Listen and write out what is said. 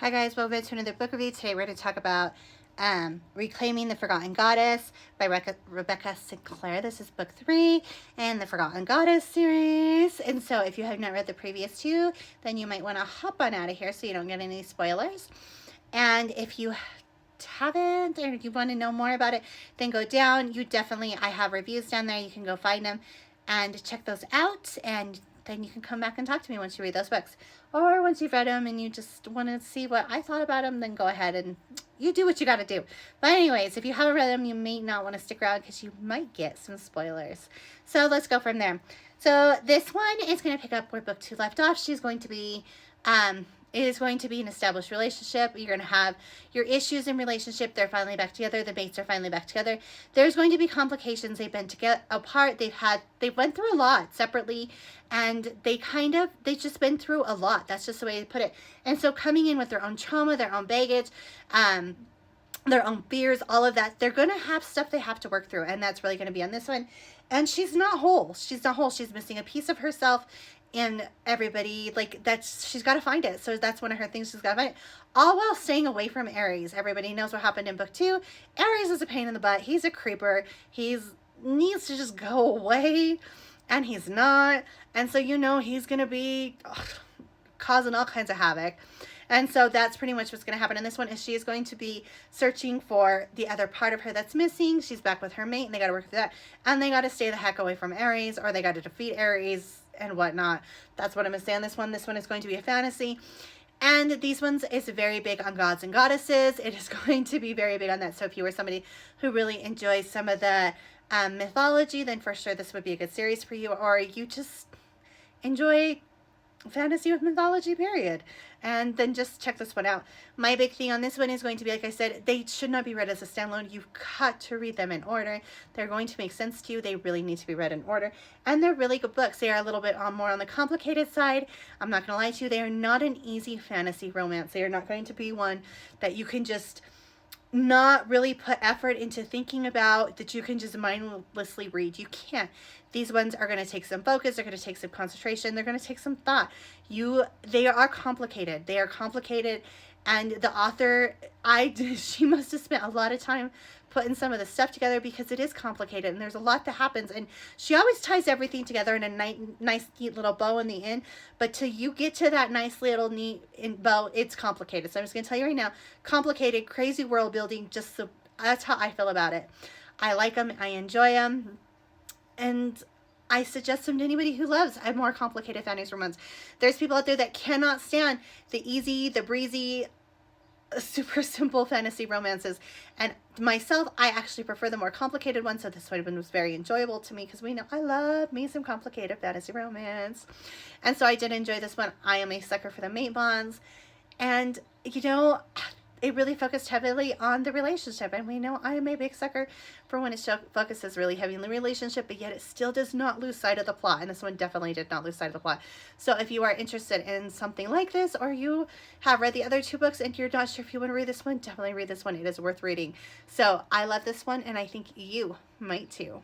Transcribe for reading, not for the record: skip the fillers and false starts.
Hi guys, welcome to another book review. Today we're going to talk about Reclaiming the Forgotten Goddess by Rebekah Sinclair. This is book 3 in the Forgotten Goddess series. And so if you have not read the previous 2, then you might want to hop on out of here so you don't get any spoilers. And if you haven't or you want to know more about it, then go down. I have reviews down there. You can go find them and check those out, and then you can come back and talk to me once you read those books. Or once you've read them and you just want to see what I thought about them, then go ahead and you do what you got to do. But anyways, if you haven't read them, you may not want to stick around because you might get some spoilers. So let's go from there. So this one is going to pick up where book 2 left off. She's going to be, it is going to be an established relationship. You're going to have your issues in relationship. They're finally back together. The mates are finally back together. There's going to be complications. They've been together apart. They went through a lot separately, and they've just been through a lot. That's just the way to put it. And so coming in with their own trauma, their own baggage, their own fears, all of that, they're going to have stuff they have to work through. And that's really going to be on this one. And she's not whole. She's not whole. She's missing a piece of herself. And everybody, she's got to find it. So that's one of her things. She's got to find it. All while staying away from Ares. Everybody knows what happened in book 2. Ares is a pain in the butt. He's a creeper. He needs to just go away. And he's not. And so, he's going to be causing all kinds of havoc. And so that's pretty much what's going to happen in this one. Is she is going to be searching for the other part of her that's missing. She's back with her mate, and they got to work through that. And they got to stay the heck away from Ares, or they got to defeat Ares and whatnot. That's what I'm going to say on this one. This one is going to be a fantasy. And these ones is very big on gods and goddesses. It is going to be very big on that. So if you were somebody who really enjoys some of the mythology, then for sure this would be a good series for you. Or you just enjoy fantasy with mythology, period. And then just check this one out. My big thing on this one is going to be, like I said, they should not be read as a standalone. You've got to read them in order. They're going to make sense to you. They really need to be read in order. And they're really good books. They are a little bit more on the complicated side. I'm not going to lie to you. They are not an easy fantasy romance. They are not going to be one that you can just not really put effort into thinking about, that you can just mindlessly read. You can't. These ones are going to take some focus. They're going to take some concentration. They're going to take some thought. They are complicated. They are complicated. And the author, she must have spent a lot of time putting some of the stuff together, because it is complicated and there's a lot that happens. And she always ties everything together in a nice, neat little bow in the end. But till you get to that nice little neat bow, it's complicated. So I'm just going to tell you right now, complicated, crazy world building. That's how I feel about it. I like them. I enjoy them. And I suggest them to anybody who loves a more complicated fantasy romance. There's people out there that cannot stand the easy, the breezy, super simple fantasy romances. And myself, I actually prefer the more complicated ones. So this one was very enjoyable to me, because we know I love me some complicated fantasy romance. And so I did enjoy this one. I am a sucker for the mate bonds. And, it really focused heavily on the relationship. And we know I am a big sucker for when it focuses really heavy on the relationship, but yet it still does not lose sight of the plot. And this one definitely did not lose sight of the plot. So if you are interested in something like this, or you have read the other 2 books and you're not sure if you want to read this one, definitely read this one. It is worth reading. So I love this one, and I think you might too.